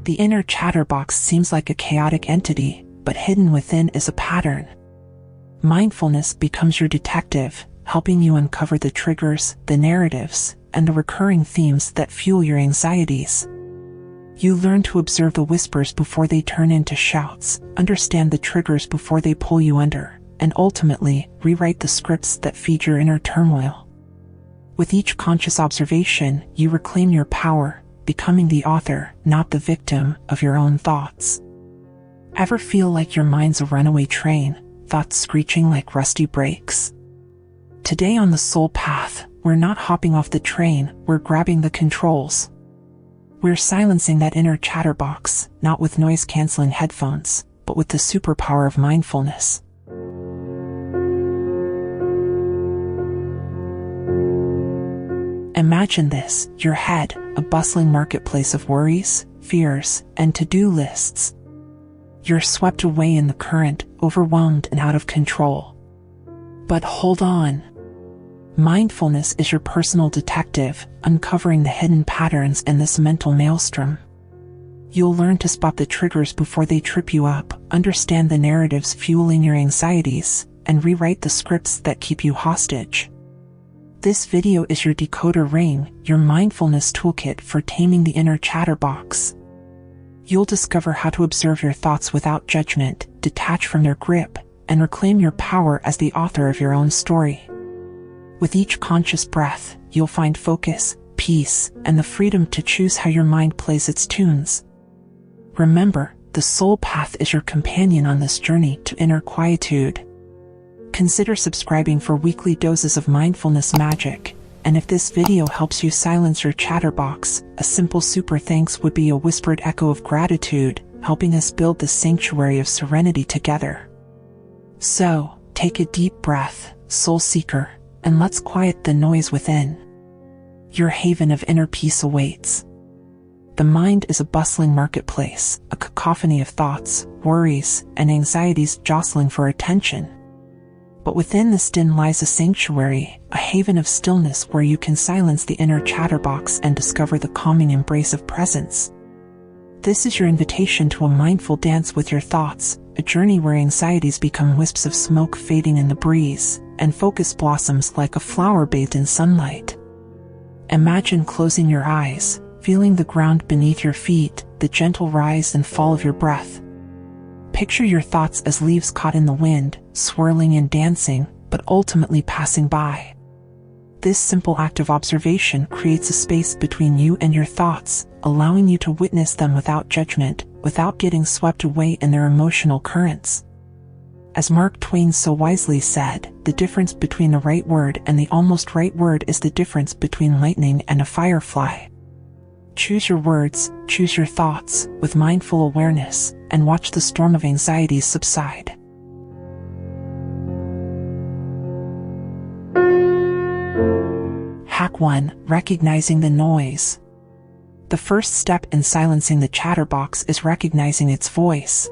The inner chatterbox seems like a chaotic entity, but hidden within is a pattern. Mindfulness becomes your detective, helping you uncover the triggers, the narratives, and the recurring themes that fuel your anxieties. You learn to observe the whispers before they turn into shouts, understand the triggers before they pull you under, and ultimately, rewrite the scripts that feed your inner turmoil. With each conscious observation, you reclaim your power, becoming the author, not the victim, of your own thoughts. Ever feel like your mind's a runaway train, thoughts screeching like rusty brakes? Today on the Soul Path, we're not hopping off the train, we're grabbing the controls. We're silencing that inner chatterbox, not with noise-canceling headphones, but with the superpower of mindfulness. Imagine this, your head, a bustling marketplace of worries, fears, and to-do lists. You're swept away in the current, overwhelmed and out of control. But hold on. Mindfulness is your personal detective, uncovering the hidden patterns in this mental maelstrom. You'll learn to spot the triggers before they trip you up, understand the narratives fueling your anxieties, and rewrite the scripts that keep you hostage. This video is your decoder ring, your mindfulness toolkit for taming the inner chatterbox. You'll discover how to observe your thoughts without judgment, detach from their grip, and reclaim your power as the author of your own story. With each conscious breath, you'll find focus, peace, and the freedom to choose how your mind plays its tunes. Remember, the Soul Path is your companion on this journey to inner quietude. Consider subscribing for weekly doses of mindfulness magic, and if this video helps you silence your chatterbox, a simple super thanks would be a whispered echo of gratitude, helping us build the sanctuary of serenity together. So, take a deep breath, soul seeker, and let's quiet the noise within. Your haven of inner peace awaits. The mind is a bustling marketplace, a cacophony of thoughts, worries, and anxieties jostling for attention. But within this den lies a sanctuary, a haven of stillness where you can silence the inner chatterbox and discover the calming embrace of presence. This is your invitation to a mindful dance with your thoughts, a journey where anxieties become wisps of smoke fading in the breeze, and focus blossoms like a flower bathed in sunlight. Imagine closing your eyes, feeling the ground beneath your feet, the gentle rise and fall of your breath. Picture your thoughts as leaves caught in the wind, swirling and dancing, but ultimately passing by. This simple act of observation creates a space between you and your thoughts, allowing you to witness them without judgment, without getting swept away in their emotional currents. As Mark Twain so wisely said, the difference between the right word and the almost right word is the difference between lightning and a firefly. Choose your words, choose your thoughts, with mindful awareness, and watch the storm of anxieties subside. Hack 1. Recognizing the noise. The first step in silencing the chatterbox is recognizing its voice.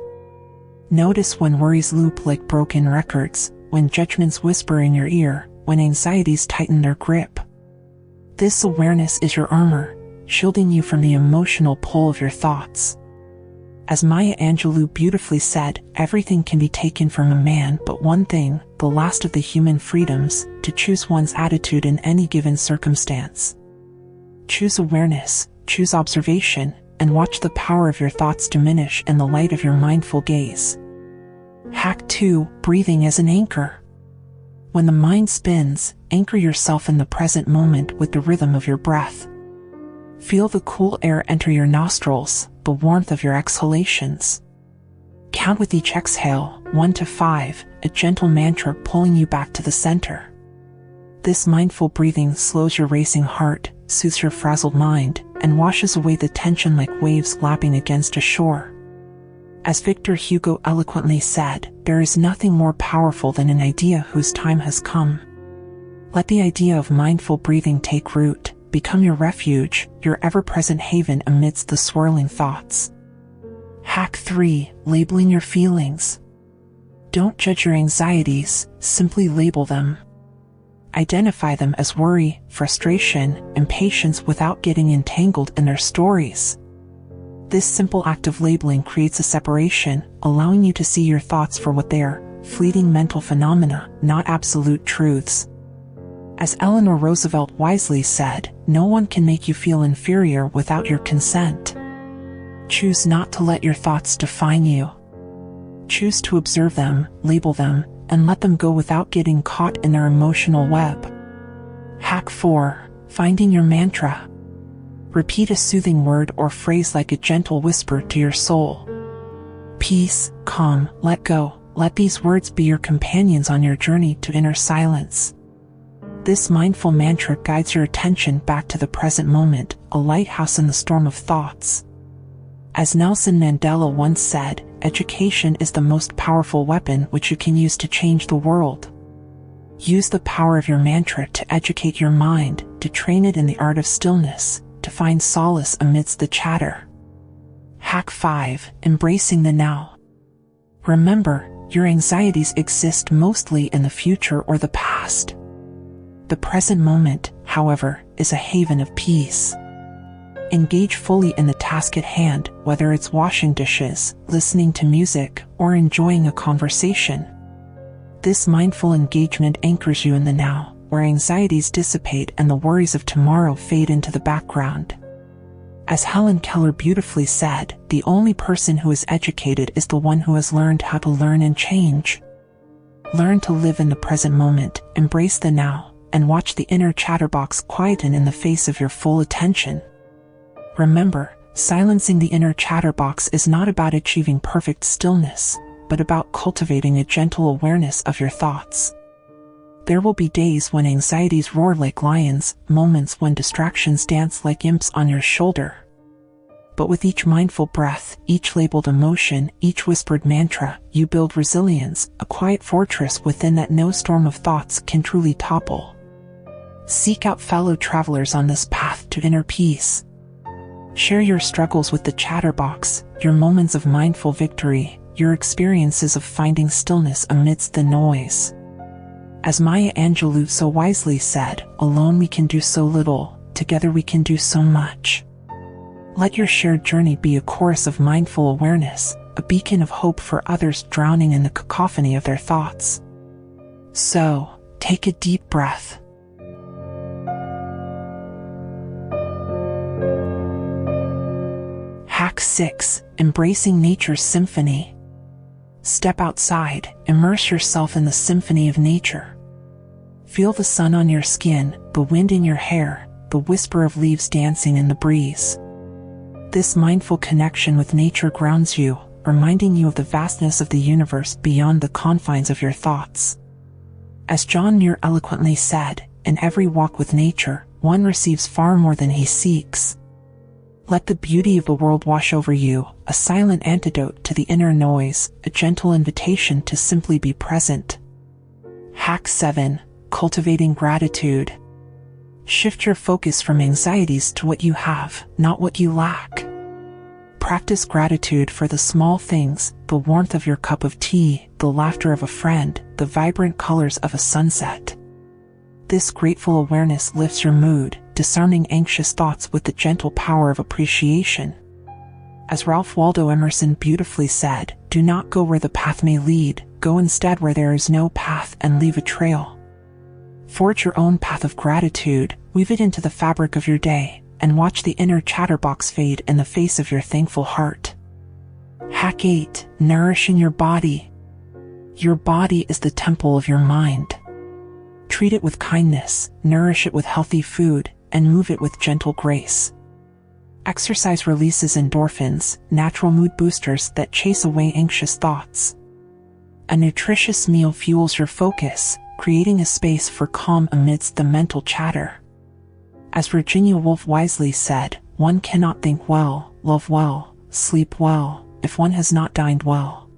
Notice when worries loop like broken records, when judgments whisper in your ear, when anxieties tighten their grip. This awareness is your armor, shielding you from the emotional pull of your thoughts. As Maya Angelou beautifully said, everything can be taken from a man but one thing, the last of the human freedoms, to choose one's attitude in any given circumstance. Choose awareness, choose observation, and watch the power of your thoughts diminish in the light of your mindful gaze. Hack 2. Breathing as an anchor. When the mind spins, anchor yourself in the present moment with the rhythm of your breath. Feel the cool air enter your nostrils, the warmth of your exhalations. Count with each exhale, 1 to 5, a gentle mantra pulling you back to the center. This mindful breathing slows your racing heart, soothes your frazzled mind, and washes away the tension like waves lapping against a shore. As Victor Hugo eloquently said, there is nothing more powerful than an idea whose time has come. Let the idea of mindful breathing take root, become your refuge, your ever-present haven amidst the swirling thoughts. Hack 3. Labeling your feelings. Don't judge your anxieties, simply label them. Identify them as worry, frustration, impatience without getting entangled in their stories. This simple act of labeling creates a separation, allowing you to see your thoughts for what they are, fleeting mental phenomena, not absolute truths. As Eleanor Roosevelt wisely said, no one can make you feel inferior without your consent. Choose not to let your thoughts define you. Choose to observe them, label them, and let them go without getting caught in their emotional web. Hack 4. Finding your mantra. Repeat a soothing word or phrase like a gentle whisper to your soul. Peace, calm, let go. Let these words be your companions on your journey to inner silence. This mindful mantra guides your attention back to the present moment, a lighthouse in the storm of thoughts. As Nelson Mandela once said, education is the most powerful weapon which you can use to change the world. Use the power of your mantra to educate your mind, to train it in the art of stillness, to find solace amidst the chatter. Hack 5. Embracing the now. Remember, your anxieties exist mostly in the future or the past. The present moment, however, is a haven of peace. Engage fully in the task at hand, whether it's washing dishes, listening to music, or enjoying a conversation. This mindful engagement anchors you in the now, where anxieties dissipate and the worries of tomorrow fade into the background. As Helen Keller beautifully said, the only person who is educated is the one who has learned how to learn and change. Learn to live in the present moment, embrace the now, and watch the inner chatterbox quieten in the face of your full attention. Remember, silencing the inner chatterbox is not about achieving perfect stillness, but about cultivating a gentle awareness of your thoughts. There will be days when anxieties roar like lions, moments when distractions dance like imps on your shoulder. But with each mindful breath, each labeled emotion, each whispered mantra, you build resilience, a quiet fortress within that no storm of thoughts can truly topple. Seek out fellow travelers on this path to inner peace. Share your struggles with the Chatterbox, your moments of mindful victory, your experiences of finding stillness amidst the noise. As Maya Angelou so wisely said, alone we can do so little, together we can do so much. Let your shared journey be a chorus of mindful awareness, a beacon of hope for others drowning in the cacophony of their thoughts. So, take a deep breath. Hack 6. Embracing nature's symphony. Step outside, immerse yourself in the symphony of nature. Feel the sun on your skin, the wind in your hair, the whisper of leaves dancing in the breeze. This mindful connection with nature grounds you, reminding you of the vastness of the universe beyond the confines of your thoughts. As John Muir eloquently said, in every walk with nature, one receives far more than he seeks. Let the beauty of the world wash over you, a silent antidote to the inner noise, a gentle invitation to simply be present. Hack 7. Cultivating gratitude. Shift your focus from anxieties to what you have, not what you lack. Practice gratitude for the small things, the warmth of your cup of tea, the laughter of a friend, the vibrant colors of a sunset. This grateful awareness lifts your mood, disarming anxious thoughts with the gentle power of appreciation. As Ralph Waldo Emerson beautifully said, do not go where the path may lead, go instead where there is no path and leave a trail. Forge your own path of gratitude, weave it into the fabric of your day, and watch the inner chatterbox fade in the face of your thankful heart. Hack 8. Nourishing your body. Your body is the temple of your mind. Treat it with kindness, nourish it with healthy food, and move it with gentle grace. Exercise releases endorphins, natural mood boosters that chase away anxious thoughts. A nutritious meal fuels your focus, creating a space for calm amidst the mental chatter. As Virginia Woolf wisely said, one cannot think well, love well, sleep well, if one has not dined well.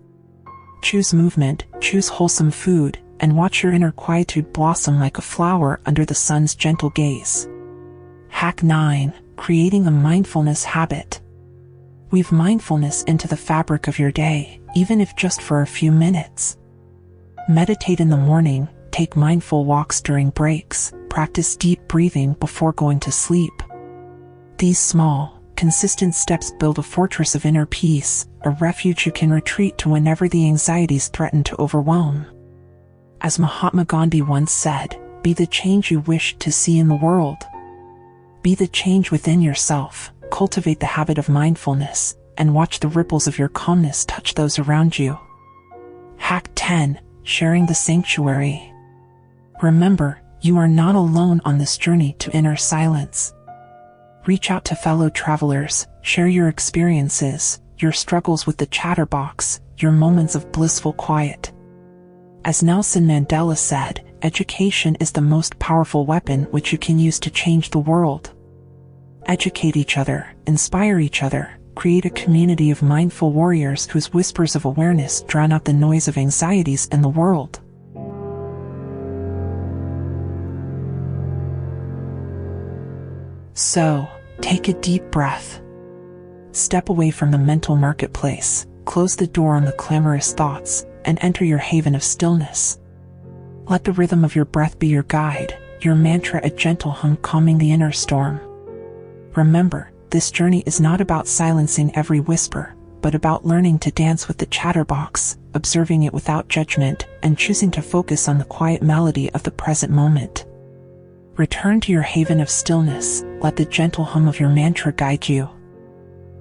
Choose movement, choose wholesome food, and watch your inner quietude blossom like a flower under the sun's gentle gaze. Hack 9. Creating a mindfulness habit. Weave mindfulness into the fabric of your day, even if just for a few minutes. Meditate in the morning, take mindful walks during breaks, practice deep breathing before going to sleep. These small, consistent steps build a fortress of inner peace, a refuge you can retreat to whenever the anxieties threaten to overwhelm. As Mahatma Gandhi once said, be the change you wish to see in the world. Be the change within yourself, cultivate the habit of mindfulness, and watch the ripples of your calmness touch those around you. Hack 10. Sharing the sanctuary. Remember, you are not alone on this journey to inner silence. Reach out to fellow travelers, share your experiences, your struggles with the chatterbox, your moments of blissful quiet. As Nelson Mandela said, education is the most powerful weapon which you can use to change the world. Educate each other, inspire each other, create a community of mindful warriors whose whispers of awareness drown out the noise of anxieties in the world. So, take a deep breath. Step away from the mental marketplace, close the door on the clamorous thoughts, and enter your haven of stillness. Let the rhythm of your breath be your guide, your mantra a gentle hum calming the inner storm. Remember, this journey is not about silencing every whisper, but about learning to dance with the chatterbox, observing it without judgment, and choosing to focus on the quiet melody of the present moment. Return to your haven of stillness, let the gentle hum of your mantra guide you.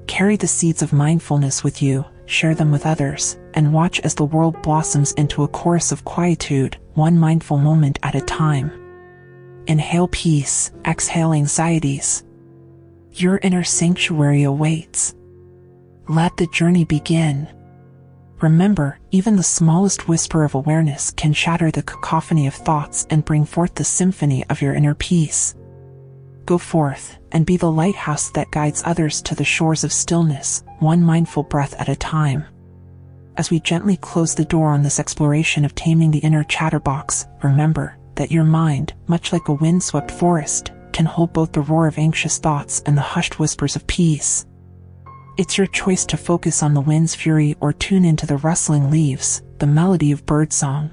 Carry the seeds of mindfulness with you, share them with others, and watch as the world blossoms into a chorus of quietude, one mindful moment at a time. Inhale peace, exhale anxieties. Your inner sanctuary awaits. Let the journey begin. Remember, even the smallest whisper of awareness can shatter the cacophony of thoughts and bring forth the symphony of your inner peace. Go forth, and be the lighthouse that guides others to the shores of stillness, one mindful breath at a time. As we gently close the door on this exploration of taming the inner chatterbox, remember that your mind, much like a windswept forest, can hold both the roar of anxious thoughts and the hushed whispers of peace. It's your choice to focus on the wind's fury or tune into the rustling leaves, the melody of birdsong.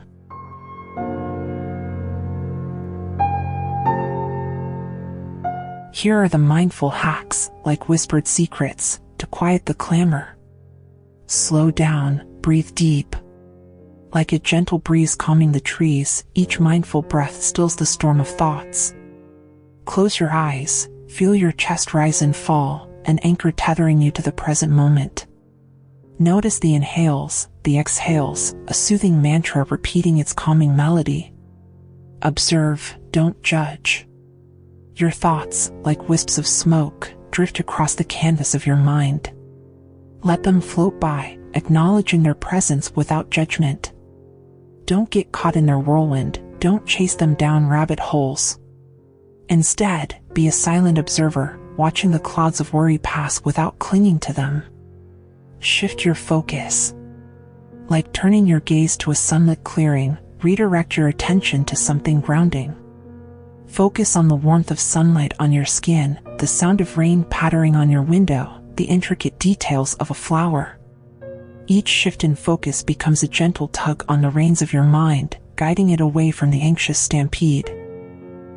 Here are the mindful hacks, like whispered secrets, to quiet the clamor. Slow down, breathe deep. Like a gentle breeze calming the trees, each mindful breath stills the storm of thoughts. Close your eyes, feel your chest rise and fall, an anchor tethering you to the present moment. Notice the inhales, the exhales, a soothing mantra repeating its calming melody. Observe, don't judge. Your thoughts, like wisps of smoke, drift across the canvas of your mind. Let them float by, acknowledging their presence without judgment. Don't get caught in their whirlwind, don't chase them down rabbit holes. Instead, be a silent observer, watching the clouds of worry pass without clinging to them. Shift your focus. Like turning your gaze to a sunlit clearing, redirect your attention to something grounding. Focus on the warmth of sunlight on your skin, the sound of rain pattering on your window, the intricate details of a flower. Each shift in focus becomes a gentle tug on the reins of your mind, guiding it away from the anxious stampede.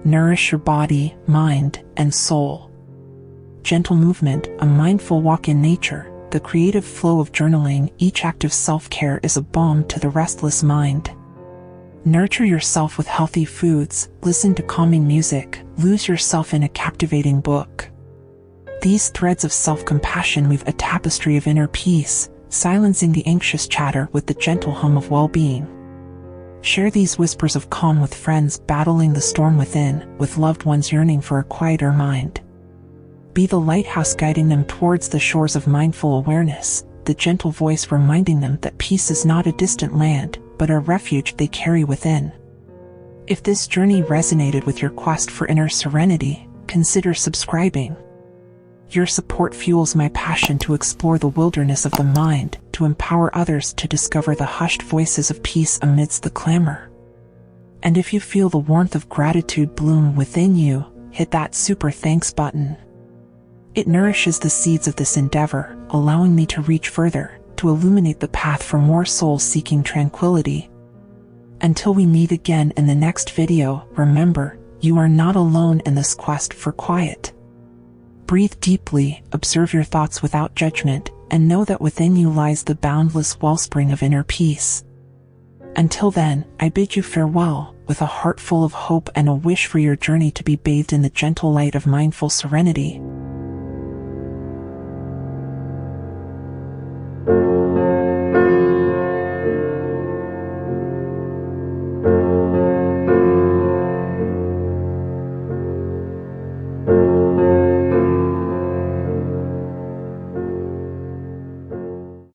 Nourish your body, mind, and soul. Gentle movement, a mindful walk in nature, the creative flow of journaling, each act of self-care is a balm to the restless mind. Nurture yourself with healthy foods, listen to calming music, lose yourself in a captivating book. These threads of self-compassion weave a tapestry of inner peace, silencing the anxious chatter with the gentle hum of well-being. Share these whispers of calm with friends battling the storm within, with loved ones yearning for a quieter mind. Be the lighthouse guiding them towards the shores of mindful awareness, the gentle voice reminding them that peace is not a distant land, but a refuge they carry within. If this journey resonated with your quest for inner serenity, consider subscribing. Your support fuels my passion to explore the wilderness of the mind, to empower others to discover the hushed voices of peace amidst the clamor. And if you feel the warmth of gratitude bloom within you, hit that super thanks button. It nourishes the seeds of this endeavor, allowing me to reach further, to illuminate the path for more souls seeking tranquility. Until we meet again in the next video, remember, you are not alone in this quest for quiet. Breathe deeply, observe your thoughts without judgment, and know that within you lies the boundless wellspring of inner peace. Until then, I bid you farewell, with a heart full of hope and a wish for your journey to be bathed in the gentle light of mindful serenity.